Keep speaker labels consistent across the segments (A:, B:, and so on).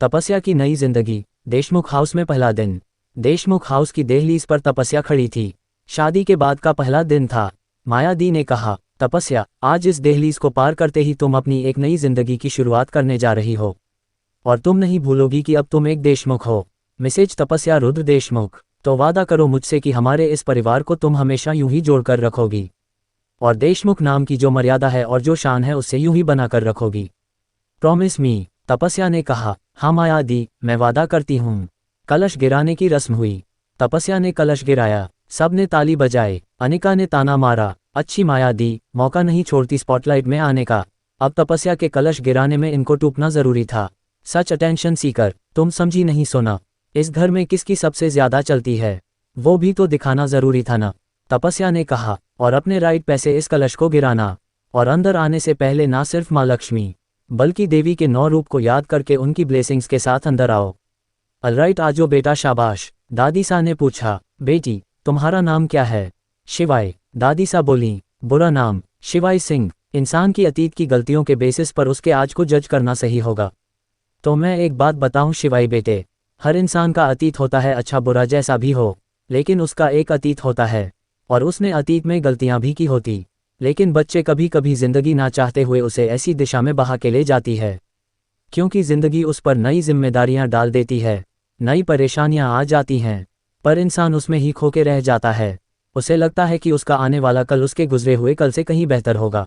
A: तपस्या की नई जिंदगी। देशमुख हाउस में पहला दिन। देशमुख हाउस की देहलीज पर तपस्या खड़ी थी। शादी के बाद का पहला दिन था। माया दी ने कहा, तपस्या, आज इस देहलीज को पार करते ही तुम अपनी एक नई जिंदगी की शुरुआत करने जा रही हो। और तुम नहीं भूलोगी कि अब तुम एक देशमुख हो। मिसेज तपस्या रुद्र देशमुख। तो वादा करो मुझसे कि हमारे इस परिवार को तुम हमेशा यूं ही जोड़कर रखोगी। और देशमुख नाम की जो मर्यादा है और जो शान है उससे यूं ही बनाकर रखोगी। प्रॉमिस मी। तपस्या ने कहा, हाँ माया दी, मैं वादा करती हूँ। कलश गिराने की रस्म हुई। तपस्या ने कलश गिराया। सब ने ताली बजाए। अनिका ने ताना मारा, अच्छी माया दी, मौका नहीं छोड़ती स्पॉटलाइट में आने का। अब तपस्या के कलश गिराने में इनको टूटना जरूरी था। सच अटेंशन सीकर, तुम समझी नहीं सोना। इस घर में किसकी सबसे ज्यादा चलती है, वो भी तो दिखाना जरूरी था ना। तपस्या ने कहा, और अपने राइट पैसे इस कलश को गिराना। और अंदर आने से पहले ना सिर्फ माँ लक्ष्मी बल्कि देवी के 9 रूप को याद करके उनकी ब्लेसिंग्स के साथ अंदर आओ। अलराइट आजो बेटा, शाबाश। दादी सा ने पूछा, बेटी तुम्हारा नाम क्या है? शिवाय। दादी सा बोली, बुरा नाम शिवाय सिंह। इंसान की अतीत की गलतियों के बेसिस पर उसके आज को जज करना सही होगा। तो मैं एक बात बताऊं शिवाय बेटे, हर इंसान का अतीत होता है, अच्छा बुरा जैसा भी हो, लेकिन उसका एक अतीत होता है। और उसने अतीत में गलतियां भी की होती, लेकिन बच्चे कभी कभी जिंदगी ना चाहते हुए उसे ऐसी दिशा में बहा के ले जाती है, क्योंकि जिंदगी उस पर नई जिम्मेदारियां डाल देती है, नई परेशानियां आ जाती हैं, पर इंसान उसमें ही खो के रह जाता है। उसे लगता है कि उसका आने वाला कल उसके गुजरे हुए कल से कहीं बेहतर होगा।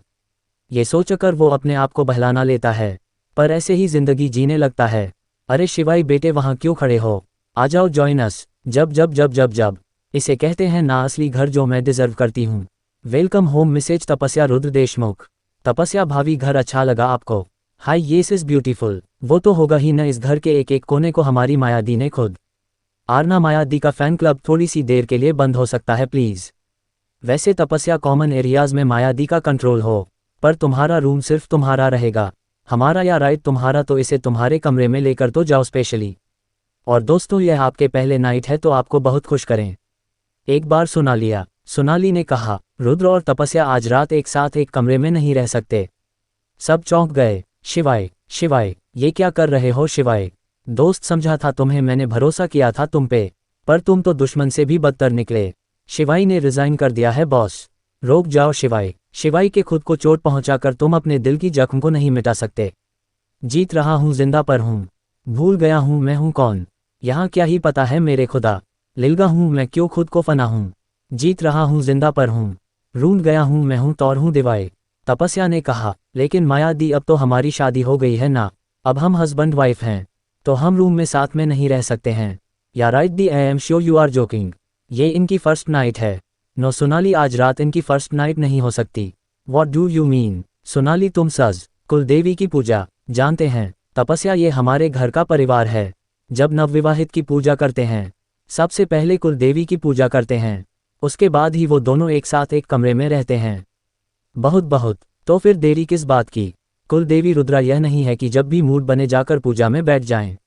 A: ये सोचकर वो अपने आप को बहलाना लेता है, पर ऐसे ही जिंदगी जीने लगता है। अरे शिवाई बेटे, वहां क्यों खड़े हो? आ जाओ, जॉइन अस। जब जब जब जब जब इसे कहते हैं ना असली घर जो मैं डिजर्व करती हूँ। वेलकम होम मिसेज तपस्या रुद्र देशमुख। तपस्या भाभी, घर अच्छा लगा आपको? हाय येस इज ब्यूटीफुल। वो तो होगा ही न, इस घर के एक एक कोने को हमारी माया दी ने खुद। आरना माया दी का फैन क्लब थोड़ी सी देर के लिए बंद हो सकता है प्लीज? वैसे तपस्या कॉमन एरियाज में माया दी का कंट्रोल हो, पर तुम्हारा रूम सिर्फ तुम्हारा रहेगा। हमारा या राइट तुम्हारा, तो इसे तुम्हारे कमरे में लेकर तो जाओ स्पेशली। और दोस्तों, यह आपके पहले नाइट है तो आपको बहुत खुश करें। एक बार सुना लिया। सोनाली ने कहा, रुद्र और तपस्या आज रात एक साथ एक कमरे में नहीं रह सकते। सब चौंक गए। शिवाय, शिवाय, ये क्या कर रहे हो शिवाय? दोस्त समझा था तुम्हें, मैंने भरोसा किया था तुम पे, पर तुम तो दुश्मन से भी बदतर निकले। शिवाई ने रिजाइन कर दिया है बॉस। रोक जाओ शिवाई। शिवाई के खुद को चोट पहुंचाकर तुम अपने दिल की जख्म को नहीं मिटा सकते। जीत रहा हूं, जिंदा पर हूं। भूल गया हूं मैं हूं कौन। यहाँ क्या ही पता है मेरे खुदा। लिलगा हूं मैं, क्यों खुद को फना हूं। जीत रहा हूं, जिंदा पर हूं। रूंध गया हूं मैं हूं तौर हूं दिवाए। तपस्या ने कहा, लेकिन माया दी, अब तो हमारी शादी हो गई है ना, अब हम हस्बैंड वाइफ हैं, तो हम रूम में साथ में नहीं रह सकते हैं। या राइट दी, I am sure you are joking. ये इनकी फर्स्ट नाइट है। नो सोनाली, आज रात इनकी फर्स्ट नाइट नहीं हो सकती। What do you mean? Sonali, तुम सज कुलदेवी की पूजा जानते हैं? तपस्या, ये हमारे घर का परिवार है। जब नवविवाहित की पूजा करते हैं, सबसे पहले कुलदेवी की पूजा करते हैं, उसके बाद ही वो दोनों एक साथ एक कमरे में रहते हैं। बहुत बहुत, तो फिर देरी किस बात की? कुलदेवी रुद्रा, यह नहीं है कि जब भी मूड बने जाकर पूजा में बैठ जाएं।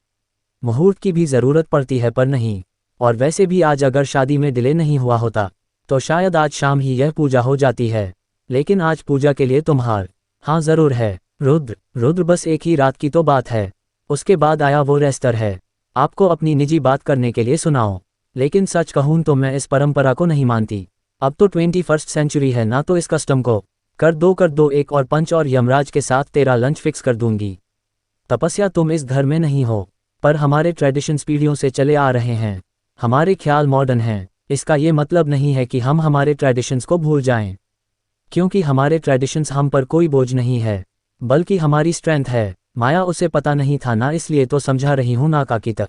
A: मुहूर्त की भी जरूरत पड़ती है, पर नहीं। और वैसे भी आज अगर शादी में डिले नहीं हुआ होता तो शायद आज शाम ही यह पूजा हो जाती है, लेकिन आज पूजा के लिए तुम्हार हाँ जरूर है। रुद्र, बस एक ही रात की तो बात है, उसके बाद आया वो रेस्टर है। आपको अपनी निजी बात करने के लिए सुनाओ, लेकिन सच कहूं तो मैं इस परंपरा को नहीं मानती। अब तो 21st सेंचुरी है ना, तो इस कस्टम को कर दो एक और पंच, और यमराज के साथ तेरा लंच फिक्स कर दूंगी। तपस्या, तुम इस घर में नहीं हो, पर हमारे ट्रेडिशंस पीढ़ियों से चले आ रहे हैं। हमारे ख्याल मॉडर्न हैं। इसका ये मतलब नहीं है कि हम हमारे ट्रेडिशंस को भूल जाएं, क्योंकि हमारे ट्रेडिशंस हम पर कोई बोझ नहीं है, बल्कि हमारी स्ट्रेंथ है। माया, उसे पता नहीं था ना, इसलिए तो समझा रही हूं ना काकी तक।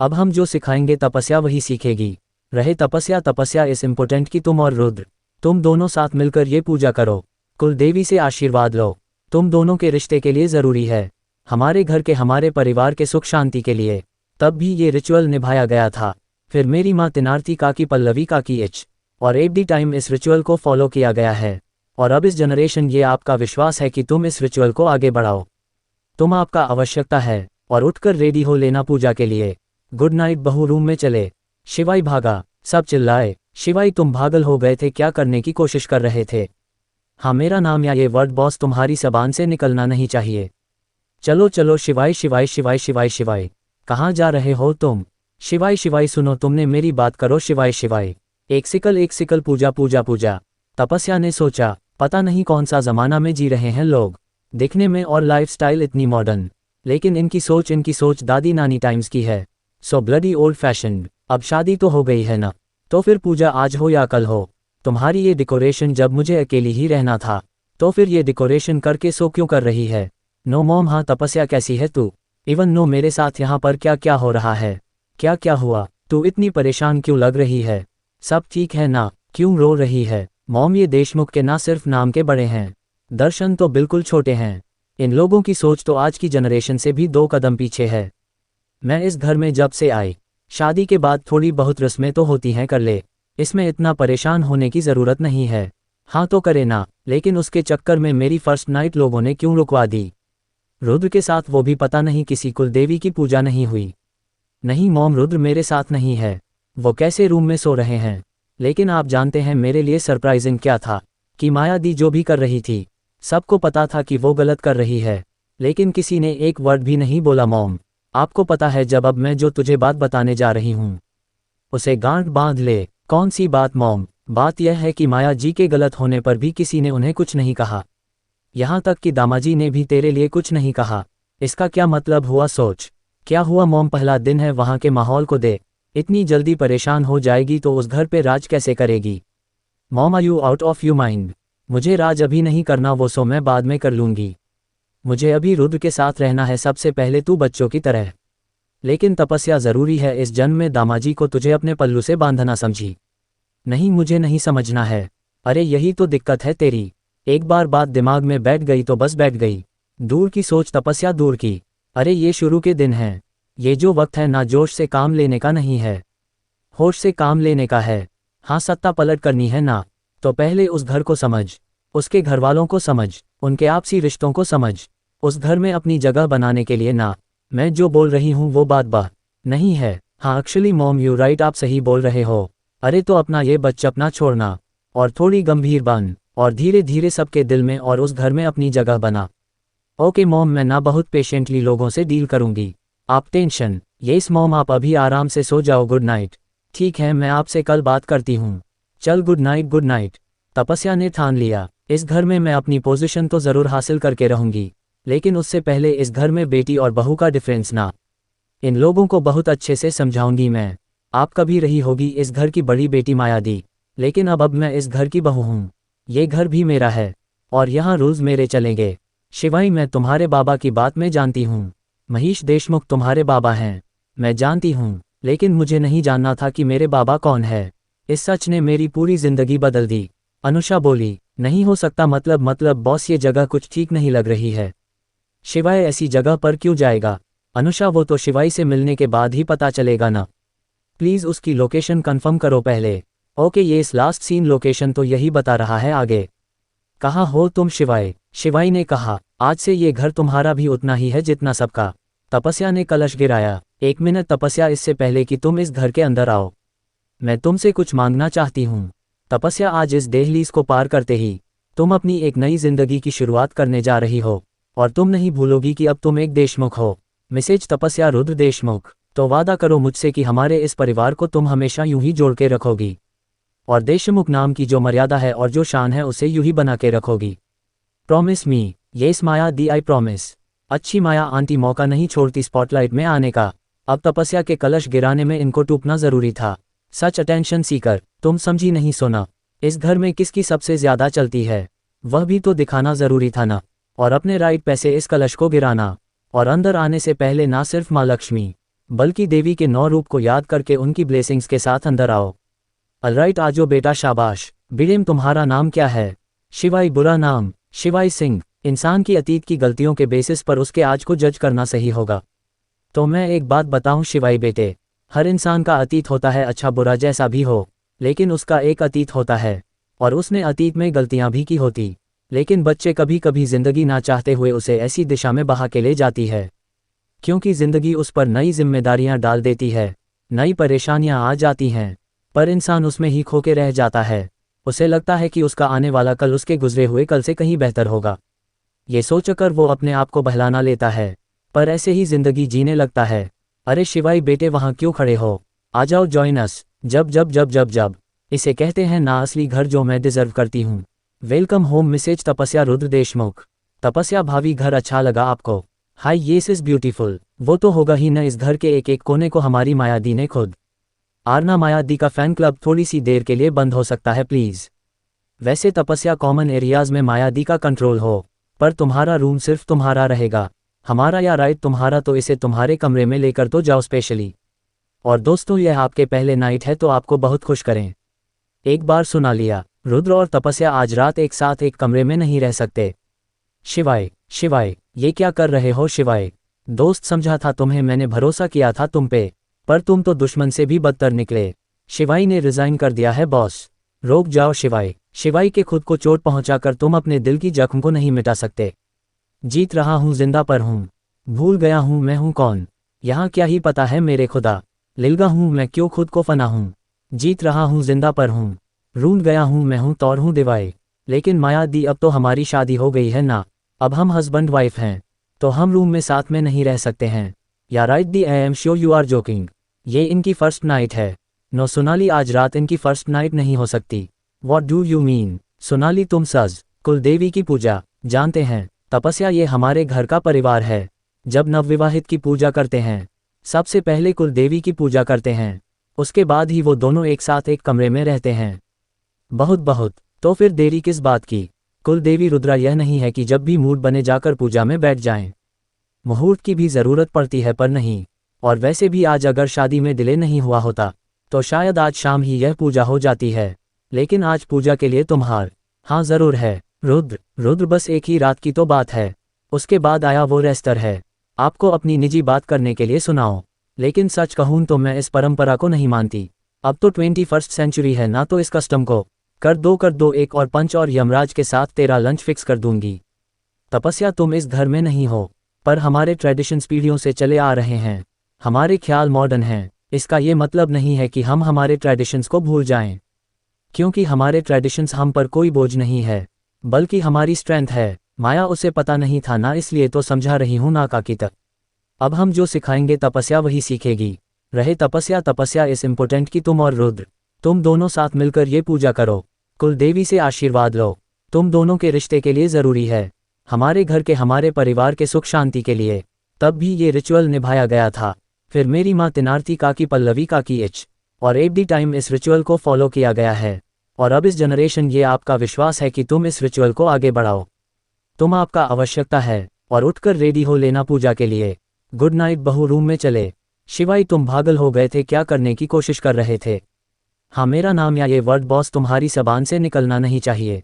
A: अब हम जो सिखाएंगे तपस्या वही सीखेगी। रहे तपस्या इस इम्पोर्टेंट कि तुम और रुद्र, तुम दोनों साथ मिलकर ये पूजा करो, कुलदेवी से आशीर्वाद लो। तुम दोनों के रिश्ते के लिए ज़रूरी है, हमारे घर के, हमारे परिवार के सुख शांति के लिए। तब भी ये रिचुअल निभाया गया था। फिर मेरी माँ तिनार्थी काकी, पल्लवी काकी एच और एवरी टाइम इस रिचुअल को फॉलो किया गया है। और अब इस जनरेशन, ये आपका विश्वास है कि तुम इस रिचुअल को आगे बढ़ाओ। तुम आपका आवश्यकता है, और उठकर रेडी हो लेना पूजा के लिए। गुड नाइट बहू, रूम में चले। शिवाई भागा। सब चिल्लाए, शिवाई तुम पागल हो गए थे, क्या करने की कोशिश कर रहे थे? हाँ, मेरा नाम या ये वर्ड बॉस तुम्हारी जबान से निकलना नहीं चाहिए। चलो चलो शिवाय शिवाय शिवाय शिवाय शिवाय। कहाँ जा रहे हो तुम? शिवाय शिवाय सुनो, तुमने मेरी बात करो शिवाय शिवाय। एक सिकल पूजा पूजा पूजा। तपस्या ने सोचा, पता नहीं कौन सा जमाना में जी रहे हैं लोग, दिखने में और लाइफस्टाइल इतनी मॉडर्न, लेकिन इनकी सोच दादी नानी टाइम्स की है। So bloody old fashioned. अब शादी तो हो गई है ना, तो फिर पूजा आज हो या कल हो। तुम्हारी ये डेकोरेशन जब मुझे अकेली ही रहना था, तो फिर ये डेकोरेशन करके सो क्यों कर रही है? No mom. हाँ तपस्या, कैसी है तू? इवन नो मेरे साथ यहाँ पर क्या क्या हो रहा है? क्या क्या हुआ? तू इतनी परेशान क्यों लग रही है? सब ठीक है ना? क्यों रो रही है? मॉम ये देशमुख के ना सिर्फ नाम के बड़े हैं, दर्शन तो बिल्कुल छोटे हैं। इन लोगों की सोच तो आज की जनरेशन से भी 2 कदम पीछे है। मैं इस घर में जब से आई, शादी के बाद थोड़ी बहुत रस्में तो होती हैं, कर ले, इसमें इतना परेशान होने की ज़रूरत नहीं है। हाँ तो करे ना, लेकिन उसके चक्कर में मेरी फर्स्ट नाइट लोगों ने क्यों रुकवा दी? रुद्र के साथ, वो भी पता नहीं किसी कुलदेवी की पूजा नहीं हुई। नहीं मॉम, रुद्र मेरे साथ नहीं है, वो कैसे रूम में सो रहे हैं। लेकिन आप जानते हैं मेरे लिए सरप्राइजिंग क्या था? कि माया दी जो भी कर रही थी, सबको पता था कि वो गलत कर रही है, लेकिन किसी ने एक वर्ड भी नहीं बोला। मॉम आपको पता है, जब अब मैं जो तुझे बात बताने जा रही हूँ उसे गांठ बांध ले। कौन सी बात मॉम? बात यह है कि माया जी के गलत होने पर भी किसी ने उन्हें कुछ नहीं कहा, यहाँ तक कि दामाजी ने भी तेरे लिए कुछ नहीं कहा। इसका क्या मतलब हुआ? सोच क्या हुआ मॉम? पहला दिन है, वहाँ के माहौल को दे। इतनी जल्दी परेशान हो जाएगी तो उस घर पे राज कैसे करेगी? Mom are you out of you mind? मुझे राज अभी नहीं करना, वो सो मैं बाद में कर लूँगी। मुझे अभी रुद्र के साथ रहना है, सबसे पहले तू बच्चों की तरह। लेकिन तपस्या ज़रूरी है, इस जन्म में दामाजी को तुझे अपने पल्लू से बांधना, समझी? नहीं मुझे नहीं समझना है। अरे यही तो दिक्कत है तेरी, एक बार बात दिमाग में बैठ गई तो बस बैठ गई। दूर की सोच तपस्या, दूर की। अरे ये शुरू के दिन हैं, ये जो वक्त है ना, जोश से काम लेने का नहीं है, होश से काम लेने का है। हाँ सत्ता पलट करनी है ना, तो पहले उस घर को समझ, उसके घर वालों को समझ, उनके आपसी रिश्तों को समझ, उस घर में अपनी जगह बनाने के लिए ना। मैं जो बोल रही हूँ वो बात नहीं है। हाँ एक्चुअली मॉम यू राइट, आप सही बोल रहे हो। अरे तो अपना ये बच्चपना छोड़ना और थोड़ी गंभीर बन, और धीरे धीरे सबके दिल में और उस घर में अपनी जगह बना। ओके मॉम, मैं ना बहुत पेशेंटली लोगों से डील करूंगी, आप टेंशन। यस मॉम, आप अभी आराम से सो जाओ, गुड नाइट। ठीक है, मैं आपसे कल बात करती हूँ। चल गुड नाइट गुड नाइट। तपस्या ने ठान लिया, इस घर में मैं अपनी पोजीशन तो ज़रूर हासिल करके रहूंगी, लेकिन उससे पहले इस घर में बेटी और बहू का डिफरेंस ना, इन लोगों को बहुत अच्छे से समझाऊंगी मैं। आप कभी रही होगी इस घर की बड़ी बेटी माया दी, लेकिन अब मैं इस घर की बहू हूँ। ये घर भी मेरा है और यहाँ रूल्स मेरे चलेंगे। शिवाई, मैं तुम्हारे बाबा की बात में जानती हूँ, महेश देशमुख तुम्हारे बाबा हैं, मैं जानती हूँ, लेकिन मुझे नहीं जानना था कि मेरे बाबा कौन है। इस सच ने मेरी पूरी जिंदगी बदल दी। अनुषा बोली, नहीं हो सकता, मतलब बॉस ये जगह कुछ ठीक नहीं लग रही है। शिवाय ऐसी जगह पर क्यों जाएगा? अनुषा, वो तो शिवाई से मिलने के बाद ही पता चलेगा ना, प्लीज़ उसकी लोकेशन कंफर्म करो पहले। ओके, ये इस लास्ट सीन लोकेशन तो यही बता रहा है, आगे। कहाँ हो तुम शिवाय? शिवाई ने कहा, आज से ये घर तुम्हारा भी उतना ही है जितना सबका। तपस्या ने कलश गिराया। 1 मिनट तपस्या, इससे पहले कि तुम इस घर के अंदर आओ, मैं तुमसे कुछ मांगना चाहती हूँ। तपस्या, आज इस दहलीज को पार करते ही तुम अपनी एक नई जिंदगी की शुरुआत करने जा रही हो, और तुम नहीं भूलोगी कि अब तुम एक देशमुख हो। मिसेज तपस्या, रुद्र देशमुख। तो वादा करो मुझसे कि हमारे इस परिवार को तुम हमेशा यूं ही जोड़ के रखोगी, और देशमुख नाम की जो मर्यादा है और जो शान है उसे यूं ही बना के रखोगी। Promise me? Yes Maya di, I promise. अच्छी माया आंटी मौका नहीं छोड़ती स्पॉटलाइट में आने का। अब तपस्या के कलश गिराने में इनको टूटना जरूरी था। सच अटेंशन सीकर, तुम समझी नहीं सोना, इस घर में किसकी सबसे ज्यादा चलती है वह भी तो दिखाना जरूरी था ना, और अपने राइट पैसे इस कलश को गिराना, और अंदर आने से पहले ना सिर्फ माँ लक्ष्मी बल्कि देवी के 9 रूप को याद करके उनकी ब्लेसिंग्स के साथ अंदर आओ। ऑलराइट, आजो बेटा, शाबाश। बिडेम, तुम्हारा नाम क्या है? शिवाई। बुरा नाम? शिवाई सिंह। इंसान की अतीत की गलतियों के बेसिस पर उसके आज को जज करना सही होगा। तो मैं एक बात बताऊं शिवाई बेटे, हर इंसान का अतीत होता है, अच्छा बुरा जैसा भी हो, लेकिन उसका एक अतीत होता है, और उसने अतीत में गलतियां भी की होती, लेकिन बच्चे कभी कभी जिंदगी ना चाहते हुए उसे ऐसी दिशा में बहा के ले जाती है, क्योंकि जिंदगी उस पर नई जिम्मेदारियां डाल देती है, नई परेशानियां आ जाती हैं, पर इंसान उसमें ही खो के रह जाता है। उसे लगता है कि उसका आने वाला कल उसके गुजरे हुए कल से कहीं बेहतर होगा। ये सोचकर वो अपने आप को बहलाना लेता है, पर ऐसे ही जिंदगी जीने लगता है। अरे शिवाई बेटे वहाँ क्यों खड़े हो, आ जाओ जॉइन अस। जब जब जब जब जब इसे कहते हैं ना असली घर जो मैं डिजर्व करती हूँ। वेलकम होम मिसेज तपस्या रुद्र देशमुख। तपस्या भावी घर अच्छा लगा आपको? हाय येस इज ब्यूटीफुल। वो तो होगा ही न, इस घर के एक एक कोने को हमारी माया दी ने खुद। आरना माया दी का फैन क्लब थोड़ी सी देर के लिए बंद हो सकता है प्लीज? वैसे तपस्या कॉमन एरियाज में माया दी का कंट्रोल हो, पर तुम्हारा रूम सिर्फ तुम्हारा रहेगा। हमारा या राइट तुम्हारा, तो इसे तुम्हारे कमरे में लेकर तो जाओ स्पेशली। और दोस्तों यह आपके पहले नाइट है तो आपको बहुत खुश करें। एक बार सुना लिया, रुद्र और तपस्या आज रात एक साथ एक कमरे में नहीं रह सकते। शिवाय शिवाय ये क्या कर रहे हो शिवाय? दोस्त समझा था तुम्हें, मैंने भरोसा किया था तुम पे, पर तुम तो दुश्मन से भी बदतर निकले। शिवाई ने रिजाइन कर दिया है बॉस। रोक जाओ शिवाई। शिवाई के खुद को चोट पहुंचाकर तुम अपने दिल की जख्म को नहीं मिटा सकते। जीत रहा हूं जिंदा पर हूं, भूल गया हूं मैं हूं कौन। यहाँ क्या ही पता है मेरे खुदा, लिलगा हूं मैं क्यों खुद को फना हूं। जीत रहा हूं जिंदा पर हूं, रूंध गया हूं मैं हूं तौर हूं दिवाई। लेकिन माया दी अब तो हमारी शादी हो गई है ना, अब हम हस्बैंड वाइफ हैं, तो हम रूम में साथ में नहीं रह सकते हैं। या राइट दी, I am sure you are joking. ये इनकी फर्स्ट नाइट है। नो सोनाली, आज रात इनकी फर्स्ट नाइट नहीं हो सकती। What do you mean? Sonali तुम सज कुलदेवी की पूजा जानते हैं? तपस्या ये हमारे घर का परिवार है। जब नवविवाहित की पूजा करते हैं, सबसे पहले कुलदेवी की पूजा करते हैं, उसके बाद ही वो दोनों एक साथ एक कमरे में रहते हैं। बहुत बहुत, तो फिर देरी किस बात की? कुलदेवी रुद्रा, यह नहीं है कि जब भी मूड बने जाकर पूजा में बैठ जाएं। मुहूर्त की भी ज़रूरत पड़ती है पर नहीं। और वैसे भी आज अगर शादी में डिले नहीं हुआ होता तो शायद आज शाम ही यह पूजा हो जाती है। लेकिन आज पूजा के लिए तुम्हार हाँ ज़रूर है। रुद्र बस एक ही रात की तो बात है, उसके बाद आया वो रेस्टर है। आपको अपनी निजी बात करने के लिए सुनाओ, लेकिन सच कहूँ तो मैं इस परंपरा को नहीं मानती। अब तो 21st सेंचुरी है ना, तो इस कस्टम को कर दो एक और पंच और यमराज के साथ तेरा लंच फिक्स कर दूंगी। तपस्या तुम इस घर में नहीं हो, पर हमारे ट्रेडिशंस पीढ़ियों से चले आ रहे हैं, हमारे ख्याल मॉडर्न हैं। इसका ये मतलब नहीं है कि हम हमारे ट्रेडिशंस को भूल जाएं, क्योंकि हमारे ट्रेडिशंस हम पर कोई बोझ नहीं है, बल्कि हमारी स्ट्रेंथ है। माया उसे पता नहीं था ना, इसलिए तो समझा रही हूँ ना काकी तक। अब हम जो सिखाएंगे तपस्या वही सीखेगी। रहे तपस्या इस इम्पोर्टेंट कि तुम और रुद्र, तुम दोनों साथ मिलकर ये पूजा करो, कुलदेवी से आशीर्वाद लो। तुम दोनों के रिश्ते के लिए ज़रूरी है, हमारे घर के हमारे परिवार के सुख शांति के लिए। तब भी ये रिचुअल निभाया गया था। फिर मेरी माँ तिनार्ती काकी, पल्लवी काकी एच और एवरी टाइम इस रिचुअल को फॉलो किया गया है। और अब इस जनरेशन, ये आपका विश्वास है कि तुम इस रिचुअल को आगे बढ़ाओ। तुम आपका आवश्यकता है, और उठकर रेडी हो लेना पूजा के लिए। गुड नाइट बहू, रूम में चले। शिवाई तुम पागल हो गए थे, क्या करने की कोशिश कर रहे थे? हाँ, मेरा नाम या ये वर्ड बॉस तुम्हारी जबान से निकलना नहीं चाहिए।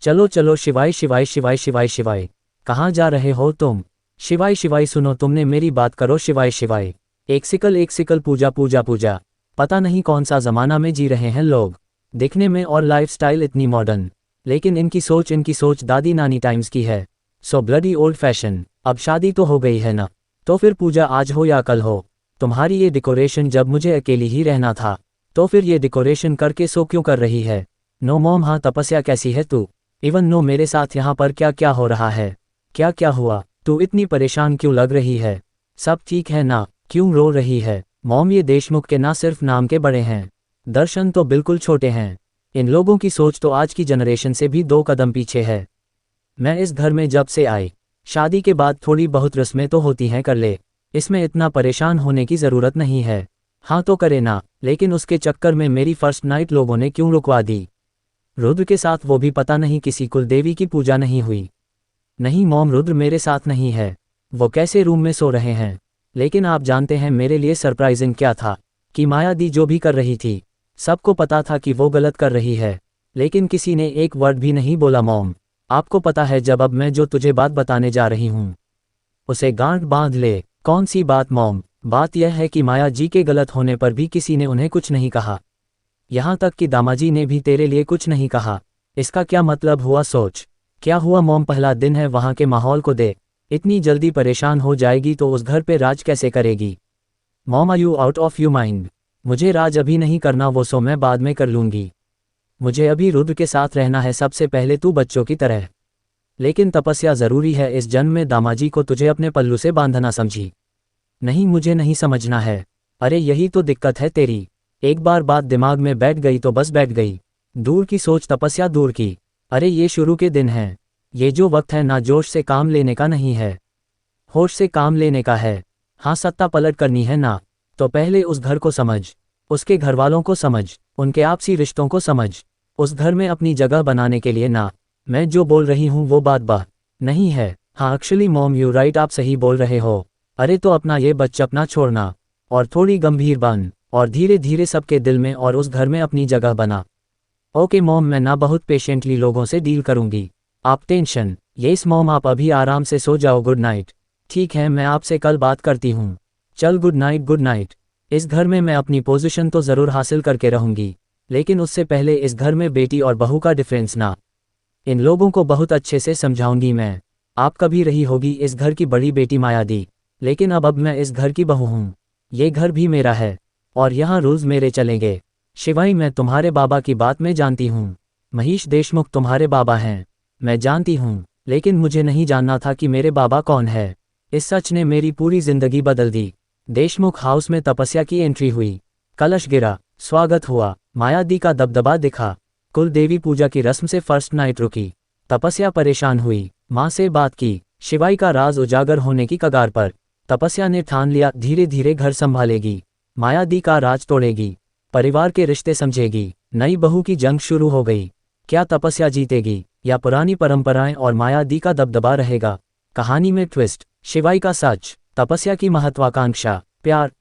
A: चलो चलो शिवाई शिवाई शिवाई शिवाई शिवाई, कहाँ जा रहे हो तुम? शिवाई शिवाई सुनो, तुमने मेरी बात करो। शिवाई शिवाई एक सिकल पूजा पूजा पूजा। पता नहीं कौन सा जमाना में जी रहे हैं लोग, दिखने में और लाइफस्टाइल इतनी मॉडर्न, लेकिन इनकी सोच दादी नानी टाइम्स की है। So bloody old fashion. अब शादी तो हो गई है ना, तो फिर पूजा आज हो या कल हो। तुम्हारी ये डेकोरेशन, जब मुझे अकेली ही रहना था, तो फिर ये डेकोरेशन करके सो क्यों कर रही है? No mom. हाँ तपस्या कैसी है तू? इवन नो मेरे साथ यहाँ पर क्या क्या हो रहा है? क्या क्या हुआ? तू इतनी परेशान क्यों लग रही है? सब ठीक है ना? क्यों रो रही है? मॉम ये देशमुख के ना सिर्फ नाम के बड़े हैं, दर्शन तो बिल्कुल छोटे हैं। इन लोगों की सोच तो आज की जनरेशन से भी 2 कदम पीछे है। मैं इस घर में जब से आई, शादी के बाद थोड़ी बहुत रस्में तो होती हैं, कर ले, इसमें इतना परेशान होने की ज़रूरत नहीं है। हाँ तो करे ना, लेकिन उसके चक्कर में मेरी फर्स्ट नाइट लोगों ने क्यों रुकवा दी? रुद्र के साथ, वो भी पता नहीं किसी कुलदेवी की पूजा नहीं हुई। नहीं मॉम, रुद्र मेरे साथ नहीं है, वो कैसे रूम में सो रहे हैं। लेकिन आप जानते हैं मेरे लिए सरप्राइजिंग क्या था? कि माया दी जो भी कर रही थी, सबको पता था कि वो गलत कर रही है, लेकिन किसी ने एक वर्ड भी नहीं बोला। मॉम आपको पता है, जब अब मैं जो तुझे बात बताने जा रही हूँ, उसे गांठ बांध ले। कौन सी बात मॉम? बात यह है कि माया जी के गलत होने पर भी किसी ने उन्हें कुछ नहीं कहा, यहाँ तक कि दामाजी ने भी तेरे लिए कुछ नहीं कहा। इसका क्या मतलब हुआ? सोच क्या हुआ मॉम? पहला दिन है, वहाँ के माहौल को दे। इतनी जल्दी परेशान हो जाएगी तो उस घर पे राज कैसे करेगी? Mom are you out of you mind? मुझे राज अभी नहीं करना, वो सो मैं बाद में कर लूँगी। मुझे अभी रुद्र के साथ रहना है सबसे पहले, तू बच्चों की तरह। लेकिन तपस्या जरूरी है, इस जन्म में दामाजी को तुझे अपने पल्लू से बांधना समझी। नहीं, मुझे नहीं समझना है। अरे यही तो दिक्कत है तेरी। एक बार बात दिमाग में बैठ गई तो बस बैठ गई। दूर की सोच तपस्या, दूर की। अरे ये शुरू के दिन हैं। ये जो वक्त है ना, जोश से काम लेने का नहीं है, होश से काम लेने का है। हाँ, सत्ता पलट करनी है ना, तो पहले उस घर को समझ, उसके घर वालों को समझ, उनके आपसी रिश्तों को समझ। उस घर में अपनी जगह बनाने के लिए ना। मैं जो बोल रही हूँ वो बात नहीं है। हाँ एक्चुअली मॉम यू राइट, आप सही बोल रहे हो। अरे तो अपना ये बच्चपना छोड़ना और थोड़ी गंभीर बन और धीरे धीरे सबके दिल में और उस घर में अपनी जगह बना। ओके मॉम, मैं ना बहुत पेशेंटली लोगों से डील करूंगी। आप टेंशन। यस मॉम, आप अभी आराम से सो जाओ, गुड नाइट। ठीक है, मैं आपसे कल बात करती हूँ। चल गुड नाइट, गुड नाइट। इस घर में मैं अपनी पोजीशन तो ज़रूर हासिल करके रहूंगी, लेकिन उससे पहले इस घर में बेटी और बहू का डिफरेंस ना, इन लोगों को बहुत अच्छे से समझाऊंगी मैं। आप कभी रही होगी इस घर की बड़ी बेटी मायादी, लेकिन अब मैं इस घर की बहू हूँ। ये घर भी मेरा है और यहाँ रूल्स मेरे चलेंगे। शिवाई, मैं तुम्हारे बाबा की बात में जानती हूँ। महेश देशमुख तुम्हारे बाबा हैं, मैं जानती हूँ, लेकिन मुझे नहीं जानना था कि मेरे बाबा कौन है। इस सच ने मेरी पूरी जिंदगी बदल दी। देशमुख हाउस में तपस्या की एंट्री हुई, कलश गिरा, स्वागत हुआ, मायादी का दबदबा दिखा, कुल देवी पूजा की रस्म से फर्स्ट नाइट रुकी। तपस्या परेशान हुई, माँ से बात की, शिवाई का राज उजागर होने की कगार पर। तपस्या ने ठान लिया धीरे धीरे घर संभालेगी, मायादी का राज तोड़ेगी, परिवार के रिश्ते समझेगी। नई बहू की जंग शुरू हो गई। क्या तपस्या जीतेगी या पुरानी परंपराएं और मायादी का दबदबा रहेगा? कहानी में ट्विस्ट, शिवाई का सच, तपस्या की महत्वाकांक्षा, प्यार,